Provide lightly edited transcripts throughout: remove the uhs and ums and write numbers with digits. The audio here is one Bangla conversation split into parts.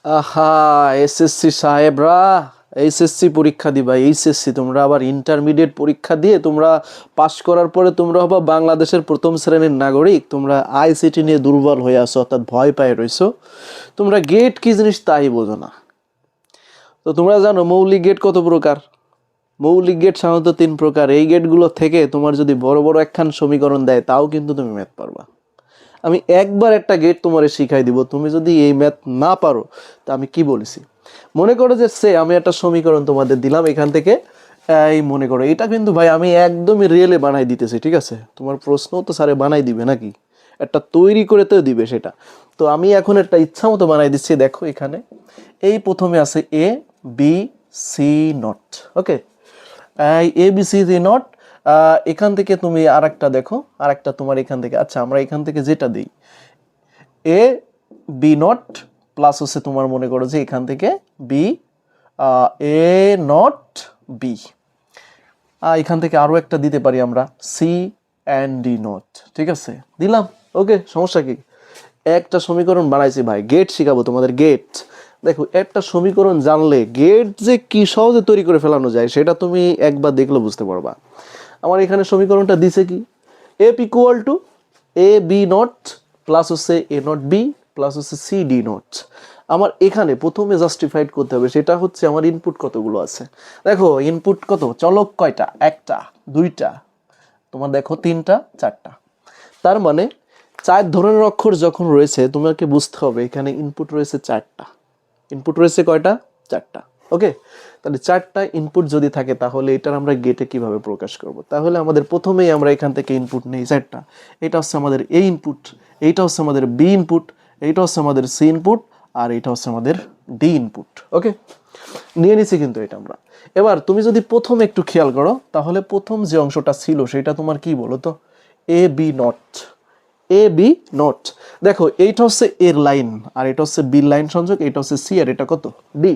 আহা, এসএসসি সাহেবরা, এইচএসসি পরীক্ষা দিবা। এইচএসসি তোমরা আবার ইন্টারমিডিয়েট পরীক্ষা দিয়ে তোমরা পাশ করার পরে তোমরা হবা বাংলাদেশের প্রথম শ্রেণীর নাগরিক। তোমরা আইসিটি নিয়ে দুর্বল হয়ে আসো, অর্থাৎ ভয় পায় রইছো। তোমরা গেট কি জিনিস তাই বোঝো না। তো তোমরা জানো মৌলিক গেট কত প্রকার? মৌলিক গেট সাধারণত 3 প্রকার। এই গেটগুলো থেকে তোমার যদি বড় বড় একখান সমীকরণ দেয় তাও কিন্তু তুমি ম্যাথ পারবা। আমি একবার একটা গেট তোমারে শিখাই দিব, তুমি যদি এই ম্যাথ না পারো তা আমি কি বলেছি। মনে করো যে আমি একটা সমীকরণ তোমাদের দিলাম এখান থেকে। এই মনে করো এটা কিন্তু ভাই আমি একদমই রিয়েলে বানাই দিতেছি, ঠিক আছে? তোমার প্রশ্ন তো স্যারে বানাই দিবে নাকি, একটা তৈরি করে তো দিবে সেটা। তো আমি এখন একটা ইচ্ছা মতো বানাই দিচ্ছি। দেখো এখানে এই প্রথমে আছে A B C not. Okay, A B C D not. এখান থেকে তুমি আরেকটা দেখো, আরেকটা তোমার এখান থেকে, আচ্ছা আমরা এখান থেকে যেটা দিই এ বি নট প্লাস হচ্ছে তোমার মনে করো যে এখান থেকে বি এ নট বি। এখান থেকে আরও একটা দিতে পারি আমরা সি অ্যান্ড ডি নট। ঠিক আছে, দিলাম। ওকে, সমস্যা কি? একটা সমীকরণ বানাইছি ভাই, গেট শিখাবো তোমাদের, গেট। দেখো একটা সমীকরণ জানলে গেট যে কি সহজে তৈরি করে ফেলানো যায় সেটা তুমি একবার দেখলে বুঝতে পারবা। আমার এখানে সমীকরণটা দিছে কি, F equal to A B not plus হচ্ছে এ নট বি প্লাস হচ্ছে সি ডি নট। আমার এখানে প্রথমে জাস্টিফাইড করতে হবে সেটা হচ্ছে আমার ইনপুট কতগুলো আছে। দেখো ইনপুট কত, চলক কয়টা, একটা দুইটা, তোমার দেখো তিনটা চারটা। তার মানে 4 ধরনের অক্ষর যখন রয়েছে তোমাকে বুঝতে হবে এখানে ইনপুট রয়েছে 4টা। ইনপুট রয়েছে কয়টা, 4টা। ওকে, তাহলে 4টা ইনপুট যদি থাকে তাহলে এটার আমরা গেটে কিভাবে প্রকাশ করব? তাহলে আমাদের প্রথমেই আমরা এখান থেকে ইনপুট নেই 4টা। এটা হচ্ছে আমাদের এ ইনপুট, এইটা হচ্ছে আমাদের বি ইনপুট, এইটা হচ্ছে আমাদের সি ইনপুট, আর এটা হচ্ছে আমাদের ডি ইনপুট। ওকে, নিয়ে নিছি কিন্তু এটা আমরা। এবার তুমি যদি প্রথম একটু খেয়াল করো তাহলে প্রথম যে অংশটা ছিল সেটা তোমার কি বলো তো, A B not. A B not, দেখো এইটা হচ্ছে এর লাইন আর এটা হচ্ছে বি লাইন সংযোগ, এটা হচ্ছে সি আর এটা কত, ডি।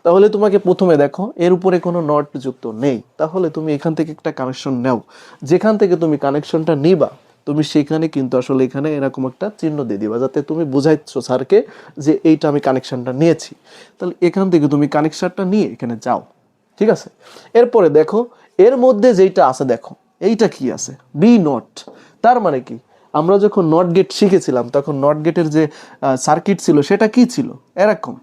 তাহলে তোমাকে প্রথমে দেখো এর উপরে কোনো নট যুক্ত নেই, তাহলে তুমি এখান থেকে একটা কানেকশন নাও। যেখান থেকে তুমি কানেকশনটা নিবা তুমি সেখানে কিন্তু আসলে এখানে এরকম একটা চিহ্ন দিয়ে দিবা যাতে তুমি বুঝাইছো স্যারকে যে এইটা আমি কানেকশনটা নিয়েছি। তাহলে এখান থেকে তুমি কানেকশনটা নিয়ে এখানে যাও, ঠিক আছে? এরপরে দেখো এর মধ্যে যেইটা আছে, দেখো এইটা কি আছে, বি নট। তার মানে কি, আমরা যখন নট গেট শিখেছিলাম তখন নট গেটের যে সার্কিট ছিল সেটা কি ছিল, এরকম।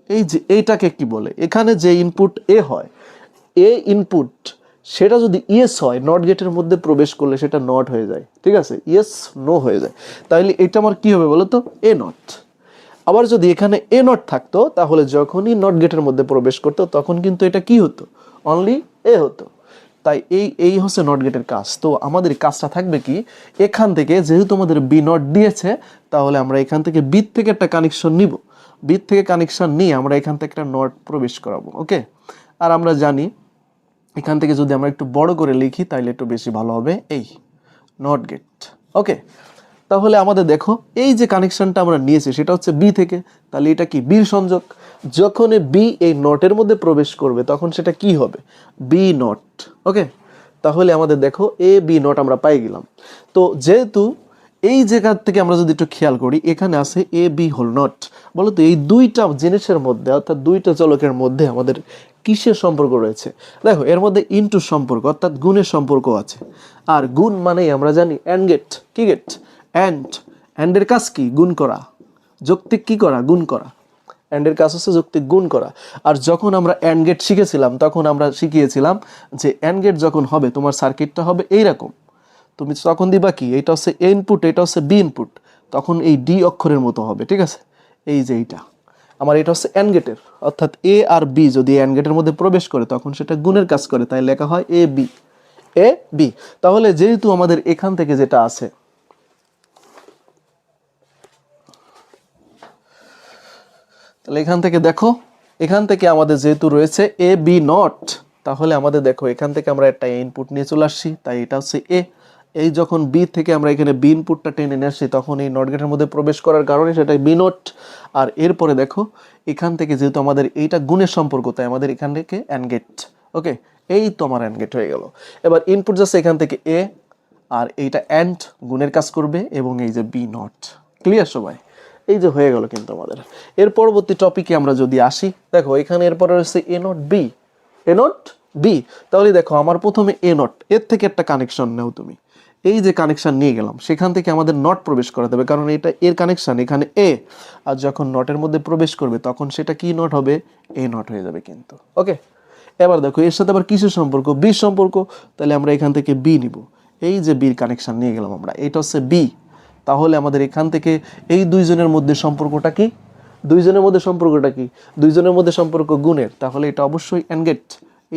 এই যে এইটাকে কি বলে, এখানে যে ইনপুট এ হয়, এ ইনপুট সেটা যদি ইয়েস হয় নট গেটের মধ্যে প্রবেশ করলে সেটা নট হয়ে যায়, ঠিক আছে? ইয়েস নো হয়ে যায়। তাহলে এটা আমার কি হবে বলো তো, এ নট। আবার যদি এখানে এ নট থাকতো তাহলে যখনই নট গেটের মধ্যে প্রবেশ করতো তখন কিন্তু এটা কি হতো, অনলি এ হতো। তাই এই হচ্ছে নট গেটের কাজ। তো আমাদের কাজটা থাকবে কি, এখান থেকে যেহেতু আমাদের বি নট দিয়েছে তাহলে আমরা এখান থেকে বি থেকে একটা কানেকশন নিব, বি থেকে কানেকশন নিয়ে আমরা এখান থেকে একটা নট প্রবেশ করাবো। ওকে, আর আমরা জানি এখান থেকে যদি আমরা একটু বড় করে লিখি তাহলে একটু বেশি ভালো হবে, এই নট গেট। ওকে, তাহলে আমাদের দেখো এই যে কানেকশনটা আমরা নিয়েছি সেটা হচ্ছে বি থেকে, তাহলে এটা কি বির সংযোগ। যখন বি এই নটের মধ্যে প্রবেশ করবে তখন সেটা কি হবে, বি নট। ওকে, তাহলে আমাদের দেখো এ বি নট আমরা পাই গেলাম। তো যেহেতু এই জায়গা থেকে আমরা যদি একটু খেয়াল করি এখানে আছে এ বি হোল নট, বলো তো এই দুইটা জিনিসের মধ্যে অর্থাৎ দুইটা চলকের মধ্যে আমাদের কিসের সম্পর্ক রয়েছে? দেখো এর মধ্যে ইনটু সম্পর্ক অর্থাৎ গুণের সম্পর্ক আছে। আর গুণ মানেই আমরা জানি অ্যান্ড গেট, কি গেট, অ্যান্ডের কাজ কি, গুণ করা। যৌক্তিক কি করা, গুণ করা। অ্যান্ডের কাজ হচ্ছে যৌক্তিক গুণ করা। আর যখন আমরা অ্যান্ড গেট শিখেছিলাম তখন আমরা শিখিয়েছিলাম যে অ্যান্ড গেট যখন হবে তোমার সার্কিটটা হবে এইরকম। তুমি তখন দিবা কি, এটা হচ্ছে এ ইনপুট এটা হচ্ছে বি ইনপুট, তখন এই ডি অক্ষরের মতো হবে, ঠিক আছে? এই যে এইটা আমার এটা হচ্ছে অ্যান্ড গেটের, অর্থাৎ এ আর বি যদি অ্যান্ড গেটের মধ্যে প্রবেশ করে তখন সেটা গুণের কাজ করে, তাই লেখা হয় এ বি, এ বি। তাহলে যেহেতু আমাদের এখান থেকে যেটা আছে, তাহলে এখান থেকে দেখো এখান থেকে আমাদের যেহেতু রয়েছে এ বি নট, তাহলে আমাদের দেখো এখান থেকে আমরা একটা ইনপুট নিয়ে চলে আসছি, তাই এটা হচ্ছে এ। এই যখন বি থেকে আমরা এখানে বি ইনপুটটা টেনে নিয়ে আসছি তখন এই নট গেটের মধ্যে প্রবেশ করার কারণে সেটা বি নট। আর এরপরে দেখো এখান থেকে যেহেতু আমাদের এইটা গুণের সম্পর্ক তাই আমাদের এখান থেকে অ্যান্ড গেট। ওকে, এই তো আমার অ্যান্ড গেট হয়ে গেল। এবার ইনপুট যাচ্ছে এখান থেকে এ, আর এইটা অ্যান্ড গুণের কাজ করবে এবং এই যে বি নট। ক্লিয়ার সবাই? এই যে হয়ে গেল কিন্তু আমাদের। এর পরবর্তী টপিকে আমরা যদি আসি, দেখো এখানে এরপরে রয়েছে A not B, A not B. তাহলে দেখো আমার প্রথমে এ নট, এর থেকে একটা কানেকশন নাও তুমি। এই যে কানেকশন নিয়ে গেলাম, সেখান থেকে আমাদের নট প্রবেশ করাতে হবে, কারণ এটা এর কানেকশন, এখানে এ। আর যখন নটের মধ্যে প্রবেশ করবে তখন সেটা কি নট হবে, এ নট হয়ে যাবে কিন্তু। ওকে, এবার দেখো এর সাথে আবার কিসের সম্পর্ক, বি সম্পর্ক। তাহলে আমরা এখান থেকে বি নিব, এই যে বির কানেকশন নিয়ে গেলাম আমরা, এটা হচ্ছে বি। তাহলে আমাদের এখান থেকে এই দুইজনের মধ্যে সম্পর্কটা কি, দুইজনের মধ্যে সম্পর্কটা কি, দুইজনের মধ্যে সম্পর্ক গুণের। তাহলে এটা অবশ্যই অ্যান্ড গেট,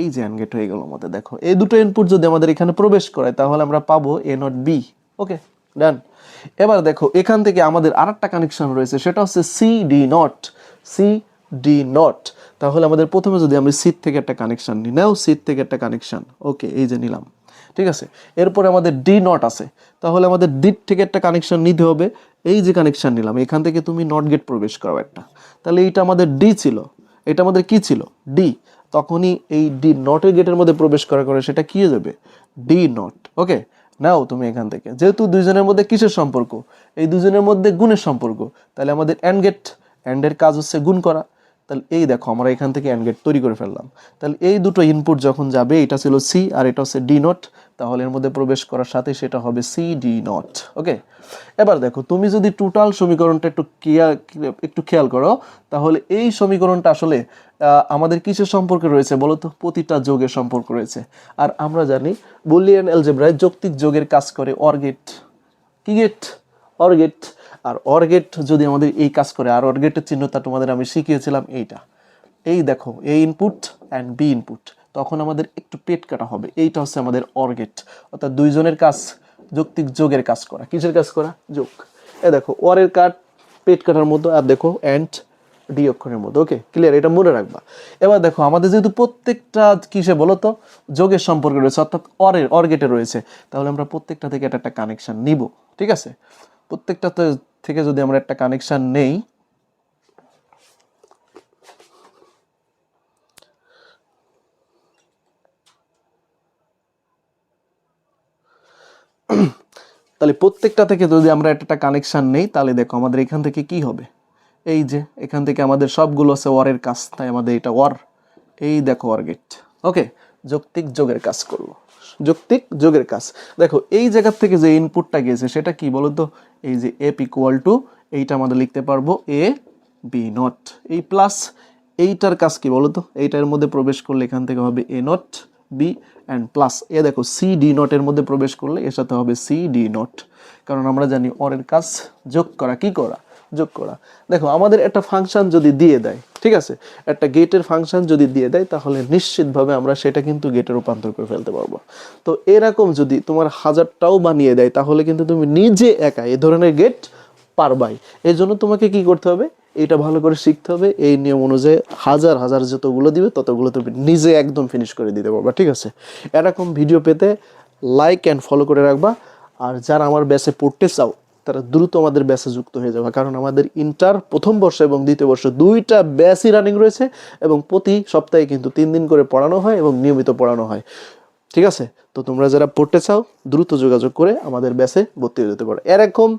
এই যে অ্যান্ড গেট হয়ে গেল আমাদের। দেখো এই দুটো ইনপুট যদি আমাদের এখানে প্রবেশ করে তাহলে আমরা পাবো এ নট বি। ওকে, ডান। এবার দেখো এখান থেকে আমাদের আরেকটা কানেকশন রয়েছে, সেটা হচ্ছে C D not, C D not. তাহলে আমাদের প্রথমে যদি আমি সিট থেকে একটা কানেকশন নিই, নাও সিট থেকে একটা কানেকশন, ওকে এই যে নিলাম, ঠিক আছে। এরপরে আমাদের ডি নট আছে, তাহলে আমাদের ডি থেকে একটা কানেকশন নিতে হবে, এই যে কানেকশন নিলাম, এখান থেকে তুমি নট গেট প্রবেশ করো একটা। তাহলে এইটা আমাদের ডি ছিল, এটা আমাদের কি ছিল, ডি। তখনই এই ডি নটের গেটের মধ্যে প্রবেশ করা করে সেটা কি হয়ে যাবে, ডি নট। ওকে, নাও তুমি এখান থেকে, যেহেতু দুইজনের মধ্যে কিসের সম্পর্ক, এই দুজনের মধ্যে গুণের সম্পর্ক, তাহলে আমাদের অ্যান্ড গেট, অ্যান্ডের কাজ হচ্ছে গুণ করা। তাহলে এই দেখো আমরা এখান থেকে অ্যান্ড গেট তৈরি করে ফেললাম। তাহলে এই দুটো ইনপুট যখন যাবে, এটা ছিল সি আর এটা হচ্ছে ডি নট, তাহলে এর মধ্যে প্রবেশ করার সাথে সেটা হবে সি ডি নট। ওকে, এবার দেখো তুমি যদি টোটাল সমীকরণটা একটু খেয়াল করো, তাহলে এই সমীকরণটা আসলে আমাদের কিসের সম্পর্কে রয়েছে বলো তো, প্রতিটা যোগের সম্পর্ক রয়েছে। আর আমরা জানি বুলিয়ান অ্যালজেব্রায় যৌক্তিক যোগের কাজ করে অর গেট, কি গেট, অর গেট। আর অর গেট যদি আমাদের এই কাজ করে, আর অর গেটের চিহ্নটা তোমাদের আমি শিখিয়েছিলাম এইটা, এই দেখো এ ইনপুট অ্যান্ড বি ইনপুট, তখন আমাদের একটু পেট কাটা হবে, এইটা হচ্ছে আমাদের অর গেট। অর্থাৎ দুইজনের কাজ যৌক্তিক যোগের কাজ করা, কিসের কাজ করা, যোগ। এ দেখো অরের কাট পেট কাটার মতো, আর দেখো অ্যান্ড ডি অক্ষরের মতো। ওকে, ক্লিয়ার, এটা মনে রাখবা। এবার দেখো আমাদের যেহেতু প্রত্যেকটা কিসে বলো তো, যোগের সম্পর্কে রয়েছে, অর্থাৎ অর গেটে রয়েছে, তাহলে আমরা প্রত্যেকটা থেকে একটা কানেকশন নিব। ঠিক আছে, প্রত্যেকটা থেকে যদি আমরা একটা কানেকশন নেই, তাহলে প্রত্যেকটা থেকে যদি আমরা একটা কানেকশন নেই, তাহলে দেখো আমাদের এখান থেকে কি হবে, এই যে এখান থেকে আমাদের সবগুলো আছে ওয়ারের কাজ, তাই আমাদের এটা ওয়ার, এই দেখো ওয়ার গেট। ওকে, যৌক্তিক যোগের কাজ করলো, যৌক্তিক যোগের কাজ। দেখো এই জায়গা থেকে যে ইনপুটটা গেছে সেটা কি বলতো, এই যে এফ ইকুয়াল টু, এইটা আমাদের লিখতে পারবো এ বি নট, এই প্লাস এইটার কাজ কি বলতো, এইটার মধ্যে প্রবেশ করলে এখান থেকে হবে এ নট বি অ্যান্ড প্লাস এ দেখো সি ডি নটের মধ্যে প্রবেশ করলে এর সাথে হবে সি ডি নট, কারণ আমরা জানি অরের কাজ যোগ করা, কি করা, যোগ করা। দেখো আমাদের একটা ফাংশন যদি দিয়ে দেয়, ঠিক আছে, একটা গেটের ফাংশন যদি দিয়ে দেয়, তাহলে নিশ্চিতভাবে আমরা সেটা কিন্তু গেটে রূপান্তর করে ফেলতে পারবো। তো এরকম যদি তোমার হাজারটাও বানিয়ে দেয়, তাহলে কিন্তু তুমি নিজে একা এ ধরনের গেট পারবাই। এই জন্য তোমাকে কি করতে হবে, এটা ভালো করে শিখতে হবে, এই নিয়ম অনুযায়ী হাজার হাজার যতগুলো দিবে ততগুলো তুমি নিজে একদম ফিনিশ করে দিতে পারবা। ঠিক আছে, এরকম ভিডিও পেতে লাইক অ্যান্ড ফলো করে রাখবা। আর যারা আমার ব্যাচে পড়তে চাও তারা দ্রুত আমাদের ব্যাচে যুক্ত হয়ে যাবে, কারণ আমাদের ইন্টার প্রথম বর্ষ এবং দ্বিতীয় বর্ষ দুইটা ব্যাচই রানিং রয়েছে, এবং প্রতি সপ্তাহে কিন্তু 3 দিন করে পড়ানো হয় এবং নিয়মিত পড়ানো হয়। ঠিক আছে, তো তোমরা যারা পড়তে চাও দ্রুত যোগাযোগ করে আমাদের ব্যাচে ভর্তি হয়ে যেতে পারো। এরকম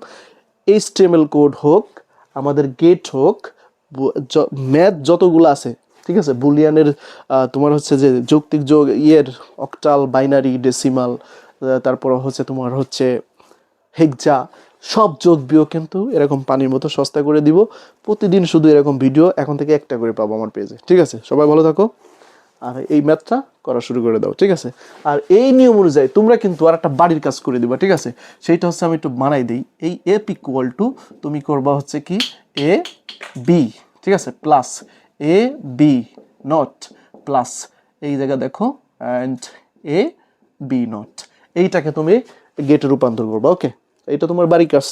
HTML কোড হোক, আমাদের গেট হোক, ম্যাথ যতগুলো আছে, ঠিক আছে, বুলিয়ানের তোমার হচ্ছে যে যৌক্তিক যোগ, অক্টাল, বাইনারি, ডেসিমাল, তারপর হচ্ছে তোমার হচ্ছে হেক্সা, সব যোগ বিয়োগ কিন্তু এরকম পানির মতো সস্তা করে দিব। প্রতিদিন শুধু এরকম ভিডিও এখন থেকে একটা করে পাবো আমার পেজে। ঠিক আছে, সবাই ভালো থাকো, আর এই ম্যাথটা করা শুরু করে দাও। ঠিক আছে, আর এই নিয়ম অনুযায়ী তোমরা কিন্তু আর একটা বাড়ির কাজ করে দিবা। ঠিক আছে, সেইটা হচ্ছে আমি একটু বানাই দিই। এই এফ ইকুয়াল টু তুমি করবা হচ্ছে কি এ বি, ঠিক আছে, plus A B not plus এই জায়গা দেখো অ্যান্ড এ বি নট, এইটাকে তুমি গেটে রূপান্তর করবা। ওকে, এটা তোমার বাড়ির কাজ।